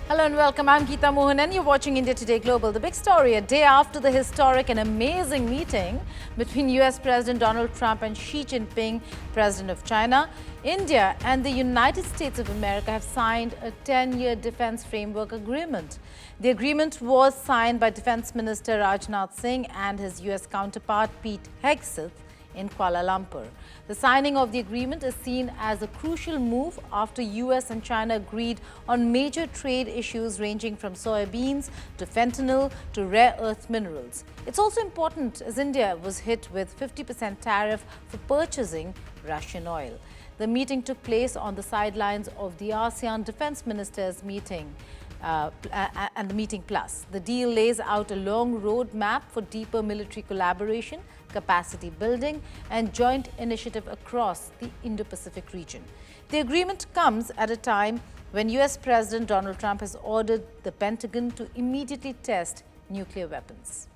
Hello and welcome. I'm Geeta Mohan and you're watching India Today Global. The big story, a day after the historic and amazing meeting between US President Donald Trump and Xi Jinping, President of China, India and the United States of America have signed a 10-year defense framework agreement. The agreement was signed by Defense Minister Rajnath Singh and his US counterpart Pete Hegseth in Kuala Lumpur. The signing of the agreement is seen as a crucial move after US and China agreed on major trade issues ranging from soybeans to fentanyl to rare earth minerals. It's also important as India was hit with 50% tariff for purchasing Russian oil. The meeting took place on the sidelines of the ASEAN Defense Ministers meeting. And the meeting plus. The deal lays out a long roadmap for deeper military collaboration, capacity building and joint initiative across the Indo-Pacific region. The agreement comes at a time when US President Donald Trump has ordered the Pentagon to immediately test nuclear weapons.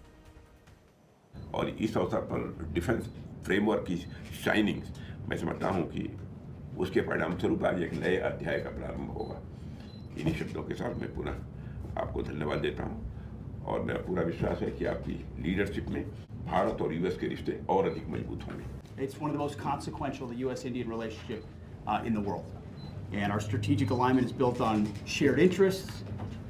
और इस अवसर पर defence framework की shining मैं समझता हूं कि उसके परिणाम स्वरूप आज एक नए अध्याय का प्रारंभ होगा। इन्हीं शब्दों के साथ मैं पुनः आपको धन्यवाद देता हूं और मेरा पूरा विश्वास है कि आपकी लीडरशिप में भारत और यूएस के रिश्ते और अधिक मजबूत होंगे। It's one of the most consequential the US-Indian relationship in the world. And our strategic alignment is built on shared interests,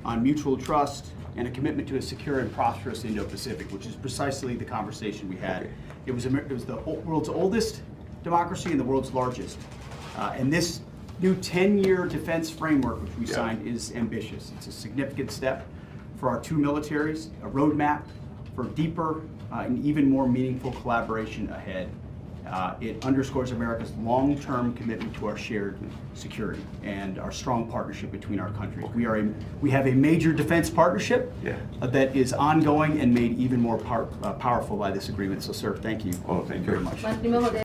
on mutual trust, and a commitment to a secure and prosperous Indo-Pacific, which is precisely the conversation we had. Okay. It was the world's oldest democracy and the world's largest. And this new 10-year defense framework, which we signed, is ambitious. It's a significant step for our two militaries, a roadmap for deeper and even more meaningful collaboration ahead. It underscores America's long-term commitment to our shared security and our strong partnership between our countries. We have a major defense partnership that is ongoing and made even more powerful by this agreement. So, sir, thank you. Oh, thank you very much.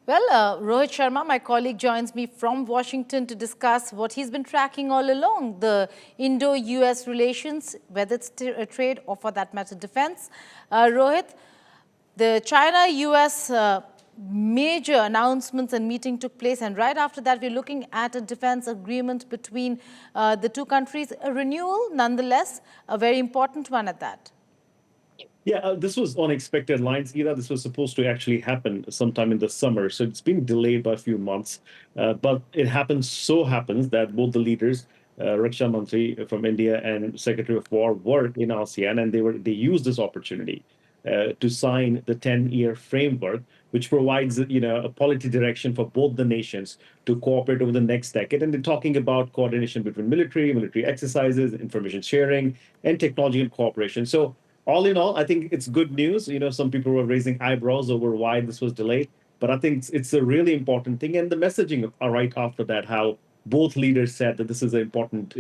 Well, Rohit Sharma, my colleague, joins me from Washington to discuss what he's been tracking all along, the Indo-US relations, whether it's trade or for that matter defense. Rohit, the China-US major announcements and meeting took place, and right after that we're looking at a defense agreement between the two countries, a renewal nonetheless, a very important one at that. Yeah, this was on expected lines, Geeta. This was supposed to actually happen sometime in the summer, so it's been delayed by a few months. But it happens that both the leaders, Raksha Mantri from India and Secretary of War, were in ASEAN, and they used this opportunity to sign the 10-year framework, which provides a policy direction for both the nations to cooperate over the next decade. And they're talking about coordination between military exercises, information sharing, and technological cooperation. So all in all, I think it's good news. Some people were raising eyebrows over why this was delayed, but I think it's a really important thing. And the messaging right after that, how both leaders said that this is an important,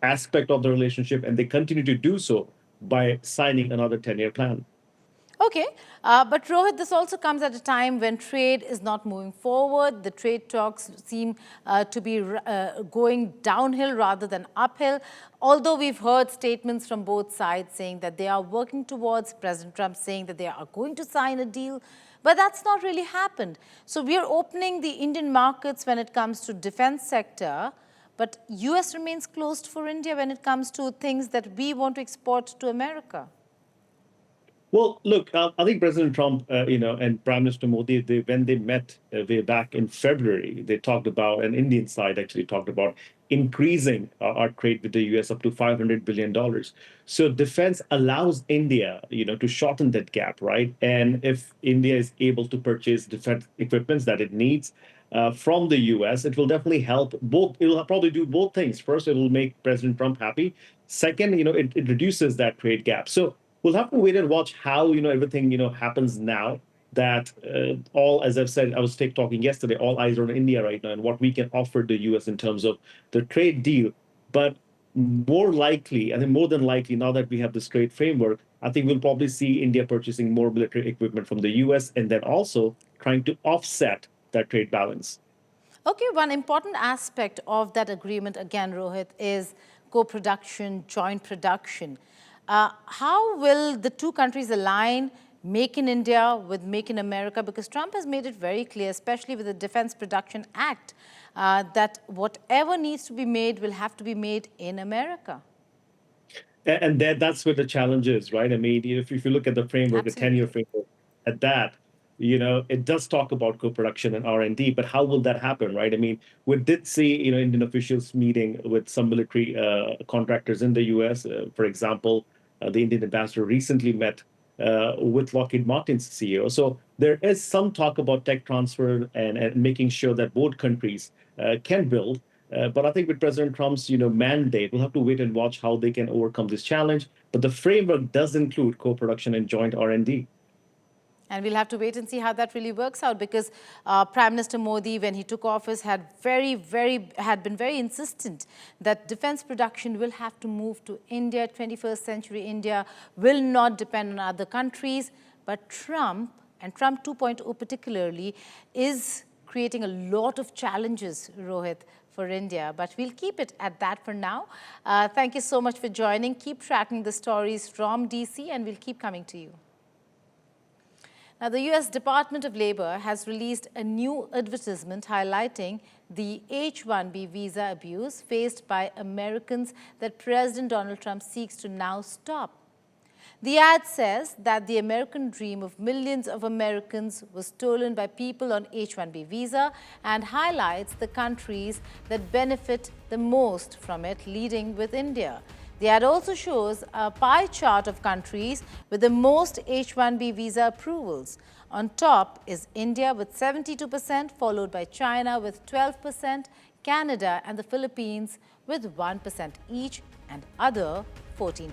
aspect of the relationship, and they continue to do so by signing another 10-year plan. Okay, but Rohit, this also comes at a time when trade is not moving forward. The trade talks seem to be going downhill rather than uphill, although we've heard statements from both sides saying that they are working towards, President Trump saying that they are going to sign a deal, but that's not really happened. So we are opening the Indian markets when it comes to defense sector, but US remains closed for India when it comes to things that we want to export to America. Well, look, I think President Trump, and Prime Minister Modi, when they met way back in February, they talked about, and Indian side actually talked about increasing our trade with the US up to $500 billion. So defense allows India, to shorten that gap, right? And if India is able to purchase defense equipments that it needs from the US, it will definitely help both. It will probably do both things. First, it will make President Trump happy. Second, it reduces that trade gap. So we'll have to wait and watch how, everything, happens now that as I've said, I was talking yesterday, all eyes are on India right now and what we can offer the US in terms of the trade deal. But more likely, I think more than likely, now that we have this trade framework, I think we'll probably see India purchasing more military equipment from the US and then also trying to offset that trade balance. Okay, one important aspect of that agreement, again, Rohit, is co-production, joint production. How will the two countries align Make in India with Make in America, because Trump has made it very clear, especially with the Defense Production Act, that whatever needs to be made will have to be made in America. And that's where the challenge is, right? I mean, if you look at the framework, the 10-year framework, at that, it does talk about co-production and R&D, but how will that happen, right? I mean, we did see, Indian officials meeting with some military contractors in the U.S. For example, the Indian ambassador recently met with Lockheed Martin's CEO. So there is some talk about tech transfer and making sure that both countries can build. But I think with President Trump's, mandate, we'll have to wait and watch how they can overcome this challenge. But the framework does include co-production and joint R&D. And we'll have to wait and see how that really works out, because Prime Minister Modi, when he took office, had been very insistent that defense production will have to move to India. 21st century India will not depend on other countries. But Trump, and Trump 2.0 particularly, is creating a lot of challenges, Rohit, for India. But we'll keep it at that for now. Thank you so much for joining. Keep tracking the stories from DC, and we'll keep coming to you. Now, the U.S. Department of Labor has released a new advertisement highlighting the H-1B visa abuse faced by Americans that President Donald Trump seeks to now stop. The ad says that the American dream of millions of Americans was stolen by people on H-1B visa, and highlights the countries that benefit the most from it, leading with India. The ad also shows a pie chart of countries with the most H-1B visa approvals. On top is India with 72%, followed by China with 12%, Canada and the Philippines with 1% each, and other 14%.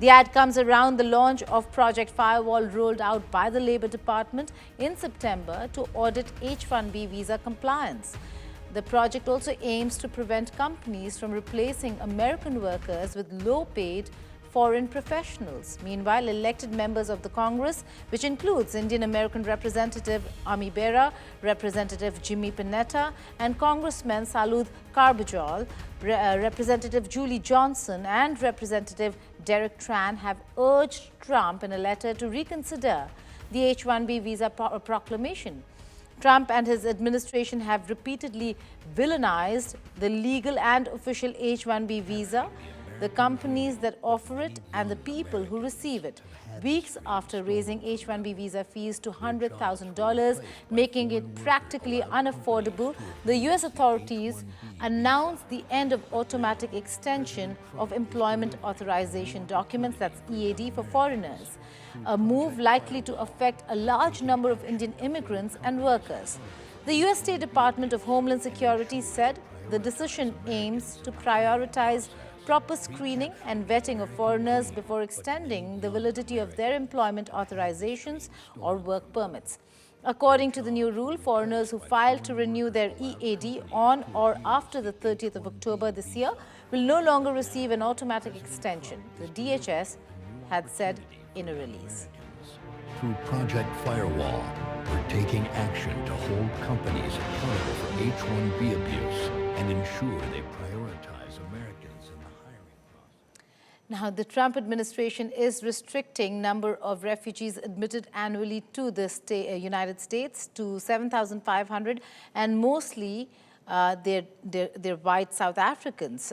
The ad comes around the launch of Project Firewall, rolled out by the Labor Department in September to audit H-1B visa compliance. The project also aims to prevent companies from replacing American workers with low-paid foreign professionals. Meanwhile, elected members of the Congress, which includes Indian American Representative Ami Bera, Representative Jimmy Panetta, and Congressmen Salud Carbajal, Representative Julie Johnson, and Representative Derek Tran, have urged Trump in a letter to reconsider the H-1B visa proclamation. Trump and his administration have repeatedly villainized the legal and official H-1B visa, the companies that offer it, and the people who receive it, weeks after raising H-1B visa fees to $100,000, making it practically unaffordable. The U.S. authorities announced the end of automatic extension of employment authorization documents, that's EAD, for foreigners, a move likely to affect a large number of Indian immigrants and workers. The U.S. State Department of Homeland Security said the decision aims to prioritize proper screening and vetting of foreigners before extending the validity of their employment authorizations or work permits. According to the new rule, foreigners who file to renew their EAD on or after the 30th of October this year will no longer receive an automatic extension, the DHS had said in a release. Through Project Firewall, we're taking action to hold companies accountable for H-1B abuse and ensure they prioritize Americans in the hiring process. Now, the Trump administration is restricting number of refugees admitted annually to the United States to 7,500, and mostly they're white South Africans.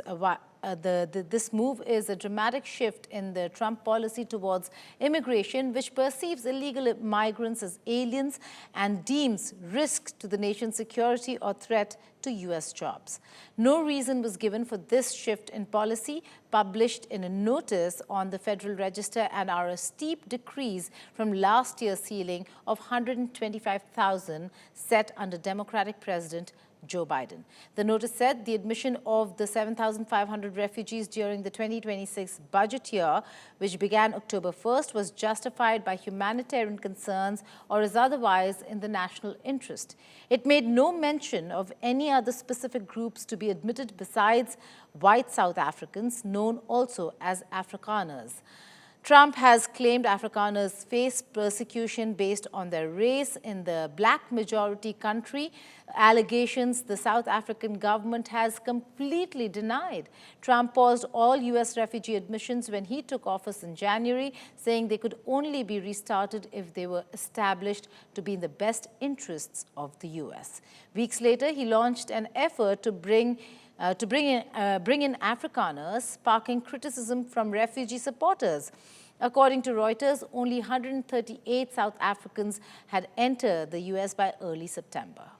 This move is a dramatic shift in the Trump policy towards immigration, which perceives illegal migrants as aliens and deems risk to the nation's security or threat to U.S. jobs. No reason was given for this shift in policy, published in a notice on the Federal Register, and are a steep decrease from last year's ceiling of 125,000 set under Democratic President Joe Biden. The notice said the admission of the 7,500 refugees during the 2026 budget year, which began October 1st, was justified by humanitarian concerns or is otherwise in the national interest. It made no mention of any other specific groups to be admitted besides white South Africans, known also as Afrikaners. Trump has claimed Afrikaners face persecution based on their race in the black majority country, allegations the South African government has completely denied. Trump paused all U.S. refugee admissions when he took office in January, saying they could only be restarted if they were established to be in the best interests of the U.S. Weeks later, he launched an effort to bring in Afrikaners, sparking criticism from refugee supporters. According to Reuters, only 138 South Africans had entered the U.S. by early September.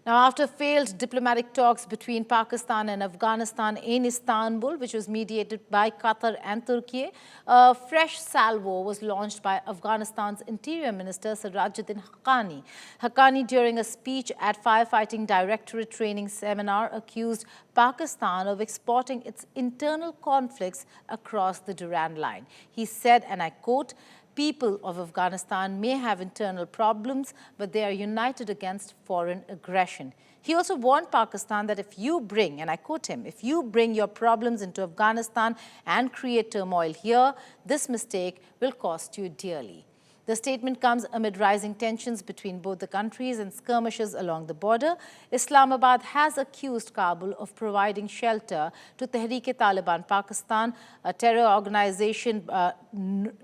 Now, after failed diplomatic talks between Pakistan and Afghanistan in Istanbul, which was mediated by Qatar and Turkey, a fresh salvo was launched by Afghanistan's Interior Minister Sirajuddin Haqqani. Haqqani, during a speech at Firefighting Directorate Training Seminar, accused Pakistan of exporting its internal conflicts across the Durand Line. He said, and I quote, "People of Afghanistan may have internal problems, but they are united against foreign aggression." He also warned Pakistan that if you bring, and I quote him, "if you bring your problems into Afghanistan and create turmoil here, this mistake will cost you dearly." The statement comes amid rising tensions between both the countries and skirmishes along the border. Islamabad has accused Kabul of providing shelter to Tehreek-e-Taliban Pakistan, a terror organization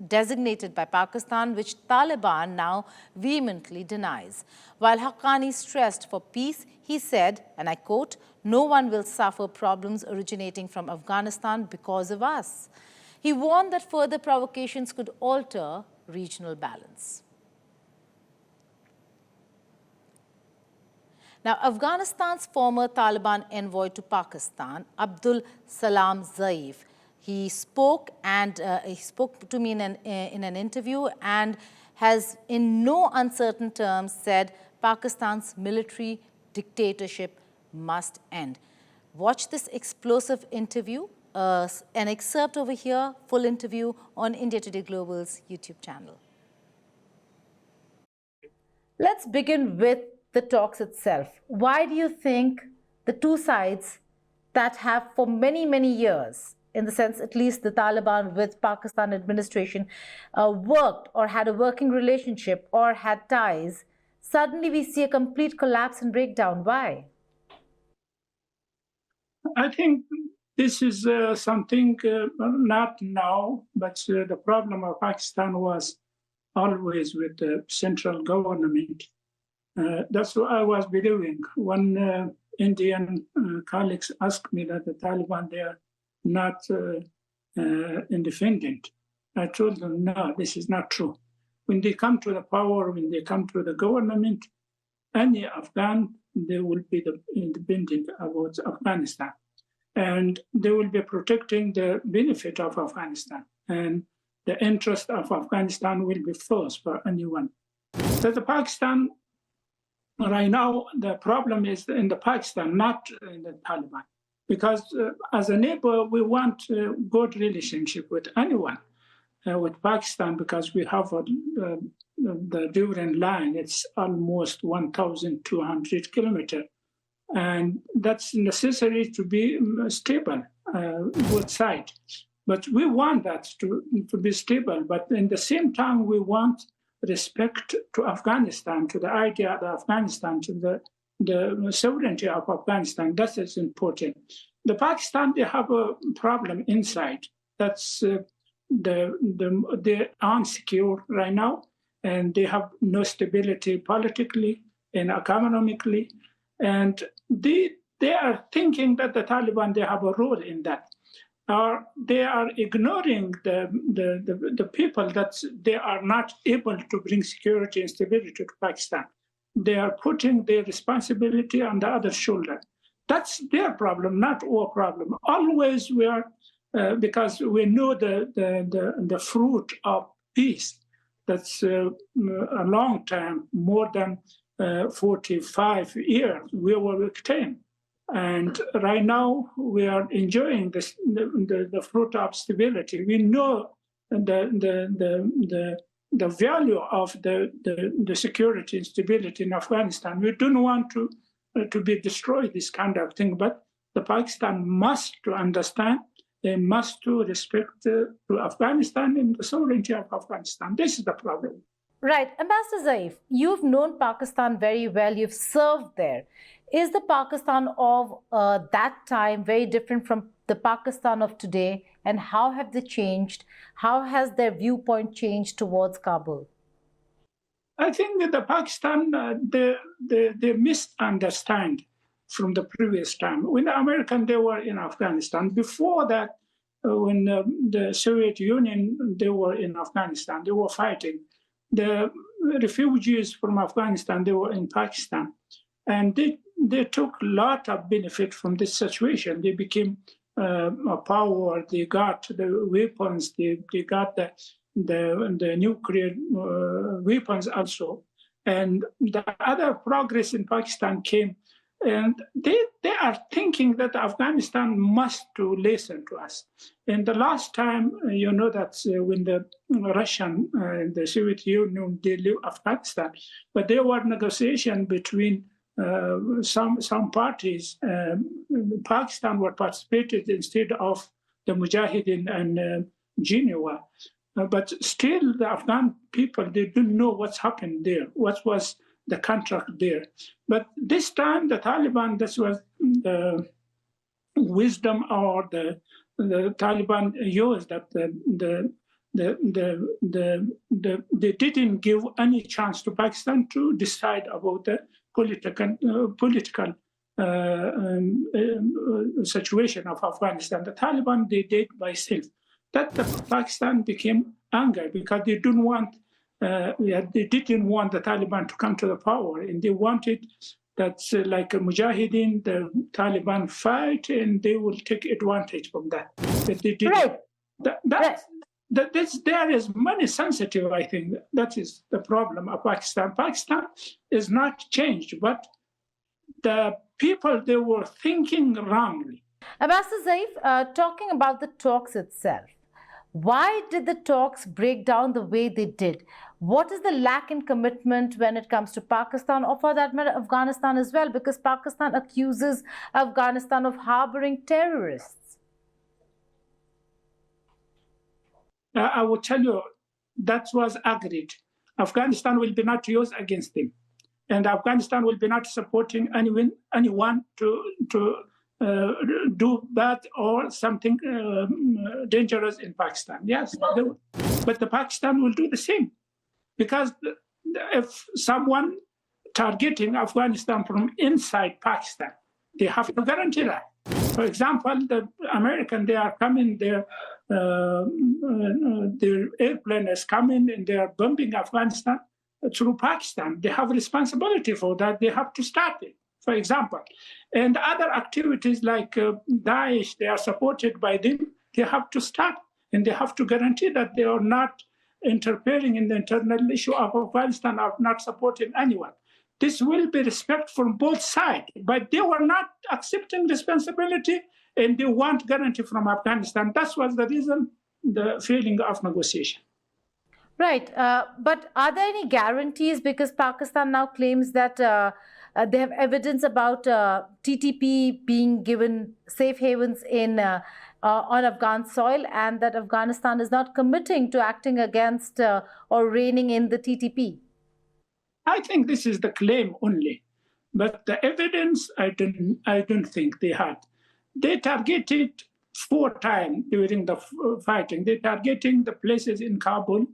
designated by Pakistan, which Taliban now vehemently denies. While Haqqani stressed for peace, he said, and I quote, "No one will suffer problems originating from Afghanistan because of us." He warned that further provocations could alter regional balance. Now, Afghanistan's former Taliban envoy to Pakistan, Abdul Salam Zaif, he spoke to me in an interview and has in no uncertain terms said Pakistan's military dictatorship must end. Watch this explosive interview. An excerpt over here, full interview on India Today Global's YouTube channel. Let's begin with the talks itself. Why do you think the two sides that have for many, many years, in the sense at least the Taliban with Pakistan administration, worked or had a working relationship or had ties, suddenly we see a complete collapse and breakdown? Why? I think this is something not now, but the problem of Pakistan was always with the central government. That's what I was believing. When Indian colleagues asked me that the Taliban, they are not independent, I told them, no, this is not true. When they come to the power, when they come to the government, any Afghan, they will be independent about Afghanistan. And they will be protecting the benefit of Afghanistan. And the interest of Afghanistan will be first for anyone. So the Pakistan, right now, the problem is in the Pakistan, not in the Taliban. Because as a neighbor, we want a good relationship with anyone, with Pakistan, because we have the Durand Line. It's almost 1,200 kilometers. And that's necessary to be stable, both sides. But we want that to be stable. But in the same time, we want respect to Afghanistan, to the idea of Afghanistan, to the sovereignty of Afghanistan. That is important. The Pakistan, they have a problem inside. That's they're unsecure right now, and they have no stability politically and economically. And they are thinking that the Taliban, they have a role in that. They are ignoring the people that they are not able to bring security and stability to Pakistan. They are putting their responsibility on the other shoulder. That's their problem, not our problem. Always we are, because we know the fruit of peace. That's a long time, more than 45 years, we were victim. And right now we are enjoying the fruit of stability. We know the value of the security and stability in Afghanistan. We don't want to be destroyed, this kind of thing, but the Pakistan must to understand, they must to respect to Afghanistan and the sovereignty of Afghanistan. This is the problem. Right. Ambassador Zaif, you've known Pakistan very well. You've served there. Is the Pakistan of that time very different from the Pakistan of today? And how have they changed? How has their viewpoint changed towards Kabul? I think that the Pakistan, they misunderstand from the previous time. When the Americans, they were in Afghanistan. Before that, when the Soviet Union, they were in Afghanistan. They were fighting. The refugees from Afghanistan, they were in Pakistan. And they took a lot of benefit from this situation. They became a power. They got the weapons. They got the nuclear weapons also. And the other progress in Pakistan came. And they are thinking that Afghanistan must to listen to us. And the last time, you know, that when the Russian and the Soviet Union, they leave Afghanistan, but there were negotiations between some parties. Pakistan were participated instead of the Mujahideen and Geneva. But still, the Afghan people, they didn't know what's happened there, what was the contract there. But this time, the Taliban, this was the wisdom or the Taliban used that they didn't give any chance to Pakistan to decide about the political situation of Afghanistan. The Taliban, they did by self. That the Pakistan became angry because they didn't want they didn't want the Taliban to come to the power, and they wanted that like a Mujahideen, the Taliban fight, and they will take advantage from that. But they didn't. Right. There is money sensitive, I think. That is the problem of Pakistan. Pakistan is not changed, but the people, they were thinking wrongly. Ambassador Zaif, talking about the talks itself, why did the talks break down the way they did? What is the lack in commitment when it comes to Pakistan, or for that matter, Afghanistan as well? Because Pakistan accuses Afghanistan of harboring terrorists. I will tell you, that was agreed. Afghanistan will be not used against them. And Afghanistan will be not supporting anyone to do bad or something dangerous in Pakistan. Yes, but the Pakistan will do the same. Because if someone targeting Afghanistan from inside Pakistan, they have to guarantee that. For example, the American, they are coming, their airplane is coming and they are bombing Afghanistan through Pakistan. They have responsibility for that. They have to start it, for example. And other activities like Daesh, they are supported by them. They have to start, and they have to guarantee that they are not interfering in the internal issue of Afghanistan, of not supporting anyone. This will be respect from both sides, but they were not accepting responsibility, and they want guarantee from Afghanistan. That was the reason, the failing of negotiation. Right, but are there any guarantees? Because Pakistan now claims that they have evidence about TTP being given safe havens in on Afghan soil, and that Afghanistan is not committing to acting against or reining in the TTP. I think this is the claim only, but the evidence I don't think they had. They targeted 4 times during the fighting. They targeting the places in Kabul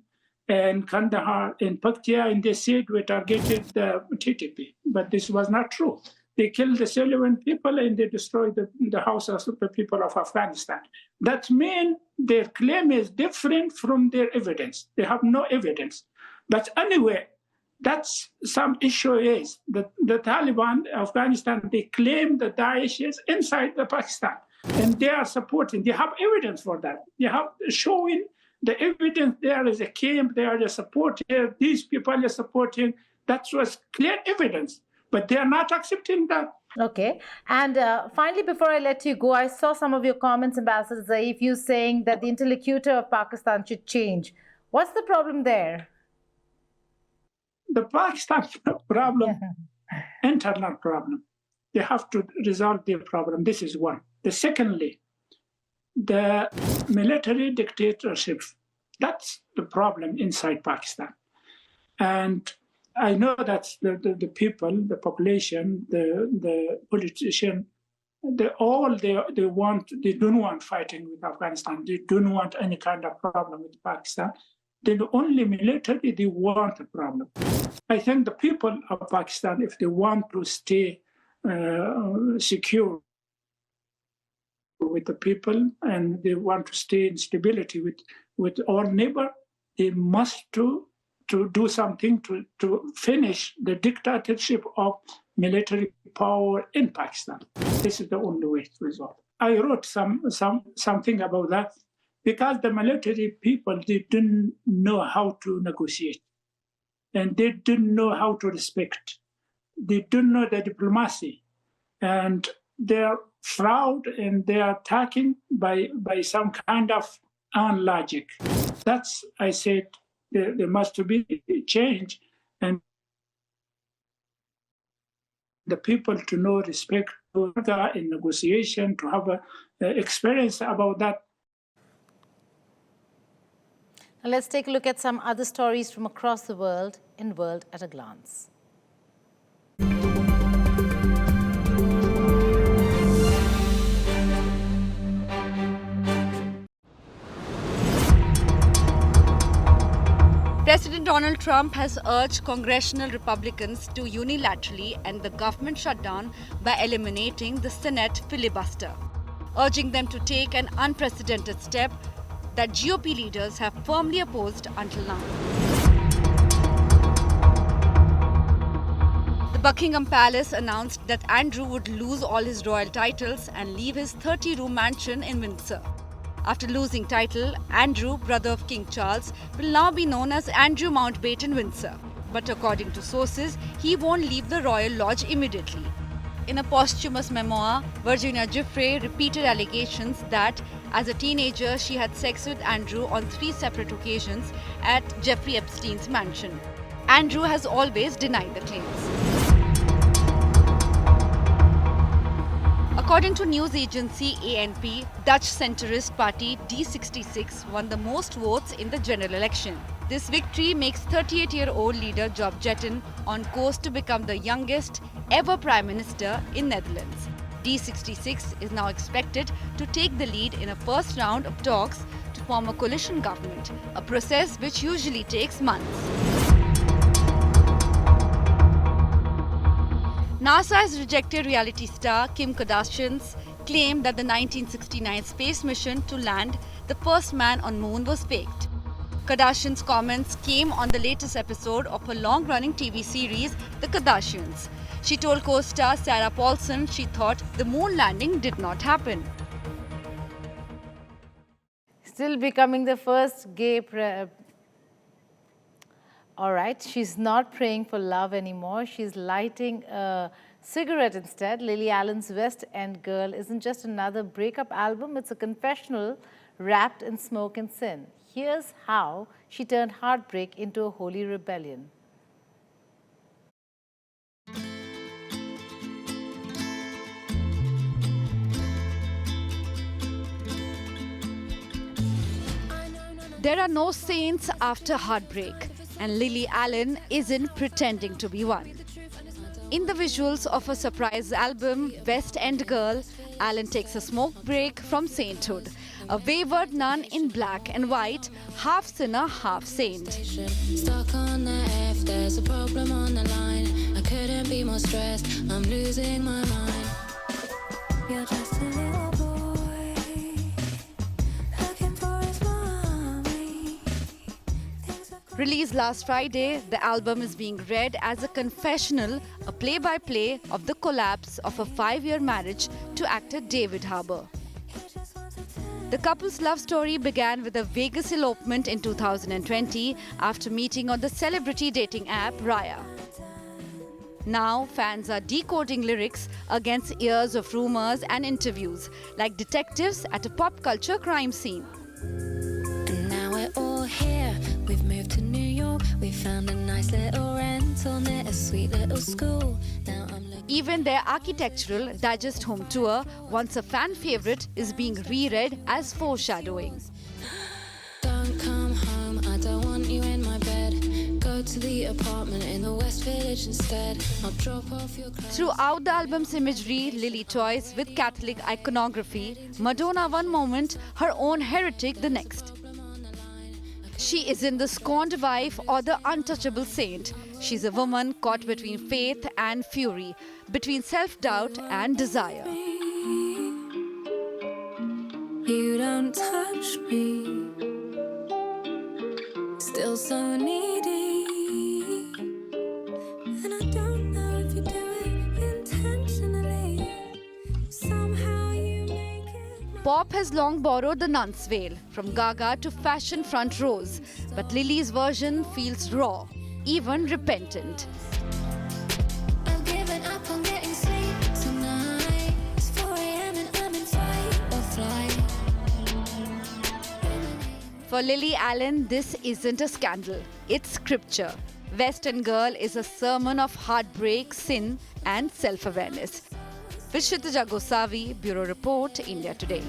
and Kandahar and Paktia, and they said we targeted the TTP, but this was not true. They killed the civilian people and they destroyed the houses of the people of Afghanistan. That means their claim is different from their evidence. They have no evidence. But anyway, that's some issue is that the Taliban, Afghanistan, they claim that Daesh is inside the Pakistan, and they are supporting. They have evidence for that. They have showing the evidence. There is a camp. They are supporting. These people are supporting. That was clear evidence, but they are not accepting that. Okay. And finally, before I let you go, I saw some of your comments, Ambassador Zaif, you saying that the interlocutor of Pakistan should change. What's the problem there? The Pakistan problem, internal problem. They have to resolve their problem. This is one. Secondly, the military dictatorship, that's the problem inside Pakistan. And I know that the people, the population, the politician, they don't want fighting with Afghanistan. They don't want any kind of problem with Pakistan. They only militarily, they want a problem. I think the people of Pakistan, if they want to stay secure with the people and they want to stay in stability with our neighbor, they must to do something to finish the dictatorship of military power in Pakistan. This is the only way to resolve. I wrote something about that because the military people, they didn't know how to negotiate and they didn't know how to respect. They didn't know the diplomacy and they're fraud and they are attacking by some kind of unlogic. That's, I said, there must be a change and the people to know respect in negotiation, to have an experience about that. Now let's take a look at some other stories from across the world in World at a Glance. President Donald Trump has urged congressional Republicans to unilaterally end the government shutdown by eliminating the Senate filibuster, urging them to take an unprecedented step that GOP leaders have firmly opposed until now. The Buckingham Palace announced that Andrew would lose all his royal titles and leave his 30-room mansion in Windsor. After losing title, Andrew, brother of King Charles, will now be known as Andrew Mountbatten Windsor. But according to sources, he won't leave the Royal Lodge immediately. In a posthumous memoir, Virginia Giuffre repeated allegations that, as a teenager, she had sex with Andrew on 3 separate occasions at Jeffrey Epstein's mansion. Andrew has always denied the claims. According to news agency ANP, Dutch centrist party D66 won the most votes in the general election. This victory makes 38-year-old leader Job Jetten on course to become the youngest ever prime minister in Netherlands. D66 is now expected to take the lead in a first round of talks to form a coalition government, a process which usually takes months. NASA has rejected reality star Kim Kardashian's claim that the 1969 space mission to land the first man on moon was faked. Kardashian's comments came on the latest episode of her long-running TV series, The Kardashians. She told co-star Sarah Paulson she thought the moon landing did not happen. Still becoming the first gay All right, she's not praying for love anymore. She's lighting a cigarette instead. Lily Allen's West End Girl isn't just another breakup album. It's a confessional wrapped in smoke and sin. Here's how she turned heartbreak into a holy rebellion. There are no saints after heartbreak, and Lily Allen isn't pretending to be one. In the visuals of her surprise album, West End Girl, Allen takes a smoke break from sainthood. A wayward nun in black and white, half sinner, half saint. Stuck on the F, there's a problem on the line. I couldn't be more stressed, I'm losing my mind. You're just a little boy, looking for his mommy. Released last Friday, the album is being read as a confessional, a play-by-play of the collapse of a 5-year marriage to actor David Harbour. The couple's love story began with a Vegas elopement in 2020 after meeting on the celebrity dating app Raya. Now, fans are decoding lyrics against years of rumors and interviews, like detectives at a pop culture crime scene. And now we're all here, we've moved to New York, We found a nice little rental near a sweet little school. Now I'm looking. Even their architectural Digest home tour, once a fan favorite, is being reread as foreshadowing. Don't come home, I don't want you in my bed. Go to the apartment in the West Village instead. I'll drop off your clothes. Throughout the album's imagery, Lily toys with Catholic iconography, Madonna one moment, her own heretic the next. She isn't the scorned wife or the untouchable saint. She's a woman caught between faith and fury, between self-doubt and desire. You don't touch me. Still so needy. And I don't know if you do it intentionally. Somehow you make it. Pop has long borrowed the nun's veil, from Gaga to fashion front rows. But Lily's version feels raw, even repentant. I've given up on getting sleep tonight. It's 4 a.m. and I'm in fight or flight. For Lily Allen, this isn't a scandal, it's scripture. Western Girl is a sermon of heartbreak, sin, and self-awareness. Vishitaja Gosavi, Bureau Report, India Today.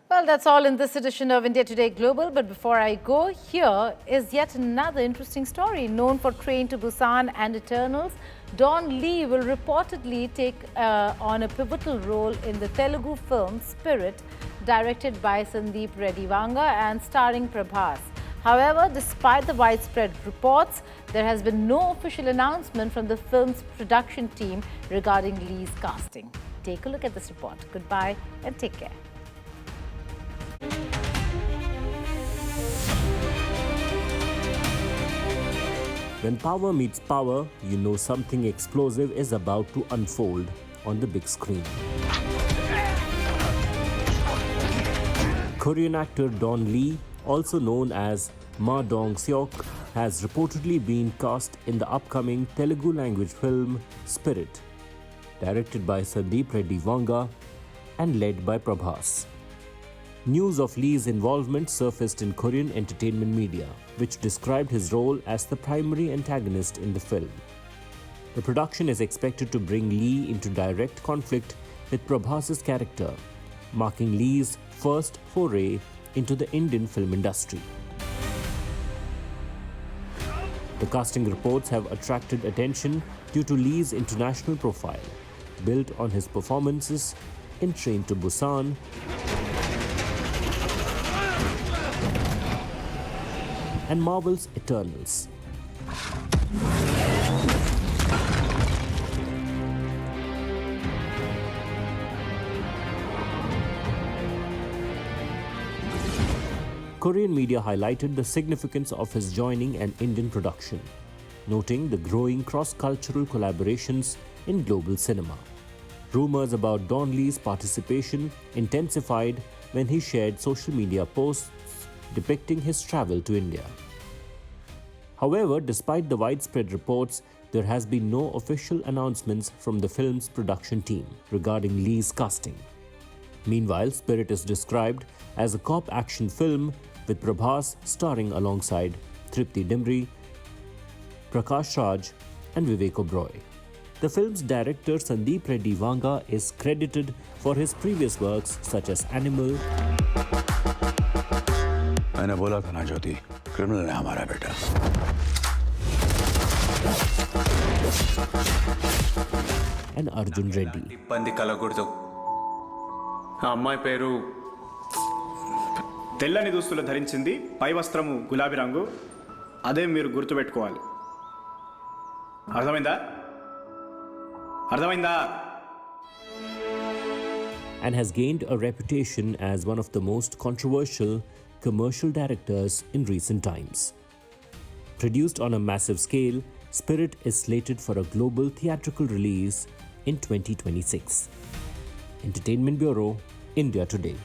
Well, that's all in this edition of India Today Global. But before I go, here is yet another interesting story. Known for Train to Busan and Eternals, Don Lee will reportedly take on a pivotal role in the Telugu film Spirit, directed by Sandeep Reddy Vanga and starring Prabhas. However, despite the widespread reports, there has been no official announcement from the film's production team regarding Lee's casting. Take a look at this report. Goodbye and take care. When power meets power, you know something explosive is about to unfold on the big screen. Korean actor Don Lee, also known as Ma Dong-seok, has reportedly been cast in the upcoming Telugu language film Spirit, directed by Sandeep Reddy Vanga and led by Prabhas. News of Lee's involvement surfaced in Korean entertainment media, which described his role as the primary antagonist in the film. The production is expected to bring Lee into direct conflict with Prabhas's character, marking Lee's first foray into the Indian film industry. The casting reports have attracted attention due to Lee's international profile, built on his performances in Train to Busan, and Marvel's Eternals. Korean media highlighted the significance of his joining an Indian production, noting the growing cross-cultural collaborations in global cinema. Rumors about Don Lee's participation intensified when he shared social media posts depicting his travel to India. However, despite the widespread reports, there has been no official announcements from the film's production team regarding Lee's casting. Meanwhile, Spirit is described as a cop action film with Prabhas starring alongside Tripti Dimri, Prakash Raj and Vivek Oberoi. The film's director Sandeep Reddy Vanga is credited for his previous works such as Animal, मैंने बोला था ना ज्योति, criminal है हमारा बेटा। and Arjun Reddy. ఇబ్బంది కలగకూడదు. ఆ అమ్మాయి పేరు తెల్లని దుస్తులు ధరించింది, పై వస్త్రము గులాబీ రంగు. అదే మీరు గుర్తుపెట్టుకోవాలి. అర్థమైందా? అర్థమైందా? And has gained a reputation as one of the most controversial commercial directors in recent times. Produced on a massive scale, Spirit is slated for a global theatrical release in 2026. Entertainment Bureau, India Today.